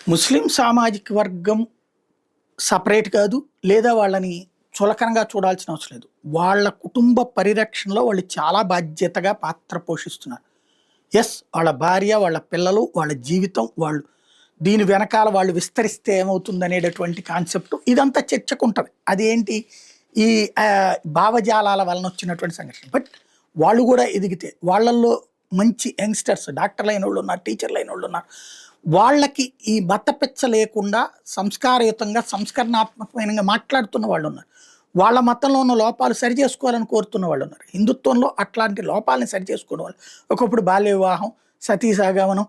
ముస్లిం సామాజిక వర్గం సపరేట్ కాదు. లేదా వాళ్ళని చులకనగా చూడాల్సిన అవసరం లేదు. వాళ్ళ కుటుంబ పరిరక్షణలో వాళ్ళు చాలా బాధ్యతగా పాత్ర పోషిస్తున్నారు. యెస్. వాళ్ళ భార్య, వాళ్ళ పిల్లలు, వాళ్ళ జీవితం, వాళ్ళు దీని వెనకాల వాళ్ళు విస్తరిస్తే ఏమవుతుందనేటటువంటి కాన్సెప్ట్ ఇదంతా చర్చకుంటది. అదేంటి ఈ భావజాలాల వలన వచ్చినటువంటి సంఘటన. బట్ వాళ్ళు కూడా ఎదిగితే వాళ్ళల్లో మంచి యంగ్‌స్టర్స్ డాక్టర్‌లైనోళ్ళు ఉన్నారు, టీచర్‌లైనోళ్ళు ఉన్నారు. వాళ్ళకి ఈ మతపిచ్చ లేకుండా సంస్కారయుతంగా, సంస్కరణాత్మకమైనగా మాట్లాడుతున్న వాళ్ళున్నారు. వాళ్ళ మతంలో ఉన్న లోపాలు సరిచేసుకోవాలని కోరుతున్న వాళ్ళున్నారు. హిందుత్వంలో అట్లాంటి లోపాలని సరిచేసుకునే వాళ్ళు. ఒకప్పుడు బాల్య వివాహం, సతీ సహగమనం,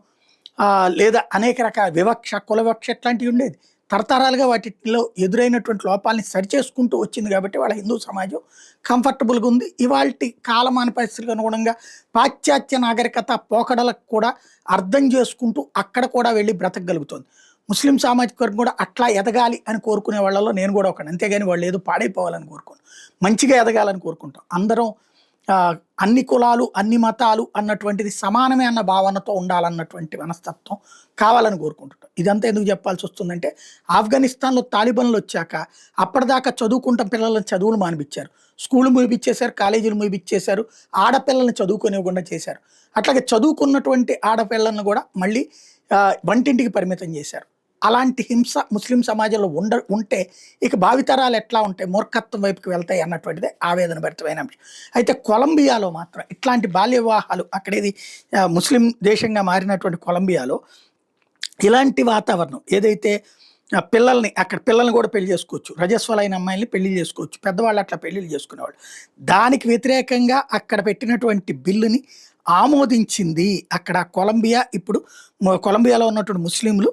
లేదా అనేక రకాల వివక్ష, కుల వివక్ష ఇట్లాంటివి ఉండేది. తరతరాలుగా వాటిలో ఎదురైనటువంటి లోపాలని సరిచేసుకుంటూ వచ్చింది కాబట్టి వాళ్ళ హిందూ సమాజం కంఫర్టబుల్‌గా ఉంది. ఇవాల్టి కాలమాన పరిస్థితులకు అనుగుణంగా పాశ్చాత్య నాగరికత పోకడలకు కూడా అర్థం చేసుకుంటూ అక్కడ కూడా వెళ్ళి బ్రతకగలుగుతోంది. ముస్లిం సామాజిక వర్గం కూడా అట్లా ఎదగాలి అని కోరుకునే వాళ్ళలో నేను కూడా ఒకడిని. అంతేగాని వాళ్ళు ఏదో పాడైపోవాలని కోరుకోను. మంచిగా ఎదగాలని కోరుకుంటాం. అందరం అన్ని కులాలు, అన్ని మతాలు అన్నటువంటిది సమానమే అన్న భావనతో ఉండాలన్నటువంటి మనస్తత్వం కావాలని కోరుకుంటుంటాం. ఇదంతా ఎందుకు చెప్పాల్సి వస్తుందంటే, ఆఫ్ఘనిస్తాన్‌లో తాలిబాన్లు వచ్చాక అప్పటిదాకా చదువుకుంటున్న పిల్లలను చదువులు మానిపించారు. స్కూళ్ళు మూయిపిచ్చేశారు, కాలేజీలు మూయిపిచ్చేశారు, ఆడపిల్లల్ని చదువుకోనివ్వకుండా చేశారు. అట్లాగే చదువుకున్నటువంటి ఆడపిల్లలను కూడా మళ్ళీ వంటింటికి పరిమితం చేశారు. అలాంటి హింస ముస్లిం సమాజంలో ఉంటే ఇక భావితరాలు ఎట్లా ఉంటాయి, మూర్ఖత్వం వైపుకి వెళ్తాయి అన్నటువంటిదే ఆవేదన భరితమైన అంశం. అయితే కొలంబియాలో మాత్రం ఇట్లాంటి బాల్య వివాహాలు, అక్కడేది ముస్లిం దేశంగా మారినటువంటి కొలంబియాలో ఇలాంటి వాతావరణం ఏదైతే పిల్లల్ని కూడా పెళ్లి చేసుకోవచ్చు, రజస్వలైన అమ్మాయిల్ని పెళ్లి చేసుకోవచ్చు, పెద్దవాళ్ళు అట్లా పెళ్లిళ్ళు చేసుకునేవాళ్ళు. దానికి వ్యతిరేకంగా అక్కడ పెట్టినటువంటి బిల్లుని ఆమోదించింది అక్కడ కొలంబియా. ఇప్పుడు కొలంబియాలో ఉన్నటువంటి ముస్లింలు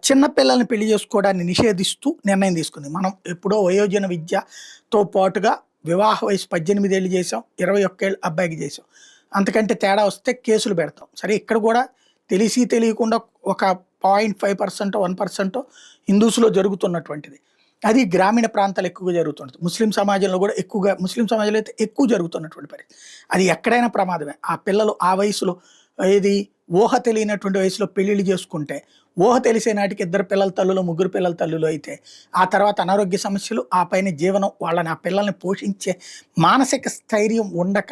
చిన్న పిల్లల్ని పెళ్లి చేసుకోవడాన్ని నిషేధిస్తూ నిర్ణయం తీసుకుంది. మనం ఎప్పుడో వయోజన విద్యతో పాటుగా వివాహ వయసు 18 ఏళ్ళు చేసాం, 21 ఏళ్ళు అబ్బాయికి చేసాం. అంతకంటే తేడా వస్తే కేసులు పెడతాం. సరే, ఇక్కడ కూడా తెలిసి తెలియకుండా ఒక 0.5%, 1% హిందూస్లో జరుగుతున్నటువంటిది. అది గ్రామీణ ప్రాంతాలు ఎక్కువగా జరుగుతుంటుంది. ముస్లిం సమాజంలో కూడా ముస్లిం సమాజంలో అయితే ఎక్కువ జరుగుతున్నటువంటి పరిస్థితి. అది ఎక్కడైనా ప్రమాదమే. ఆ పిల్లలు ఆ వయసులో ఊహ తెలియనటువంటి వయసులో పెళ్లిళ్ళు చేసుకుంటే, ఊహ తెలిసే నాటికి 2 పిల్లల తల్లులు, 3 పిల్లల తల్లులు అయితే ఆ తర్వాత అనారోగ్య సమస్యలు, ఆ పైన జీవనం, వాళ్ళని ఆ పిల్లల్ని పోషించే మానసిక స్థైర్యం ఉండక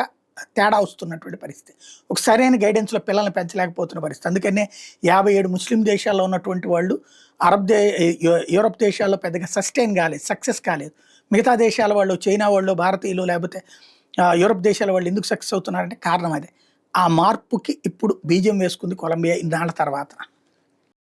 తేడా వస్తున్నటువంటి పరిస్థితి. ఒక సరైన గైడెన్స్లో పిల్లల్ని పెంచలేకపోతున్న పరిస్థితి. అందుకనే 57 ముస్లిం దేశాల్లో ఉన్నటువంటి వాళ్ళు యూరప్ దేశాల్లో పెద్దగా సస్టైన్ కాలేదు, సక్సెస్ కాలేదు. మిగతా దేశాల వాళ్ళు, చైనా వాళ్ళు, భారతీయులు, లేకపోతే యూరప్ దేశాల వాళ్ళు ఎందుకు సక్సెస్ అవుతున్నారంటే కారణం అదే. ఆ మార్పుకి ఇప్పుడు బీజం వేసుకుంది కొలంబియా ఇన్నాళ్ళ తర్వాత.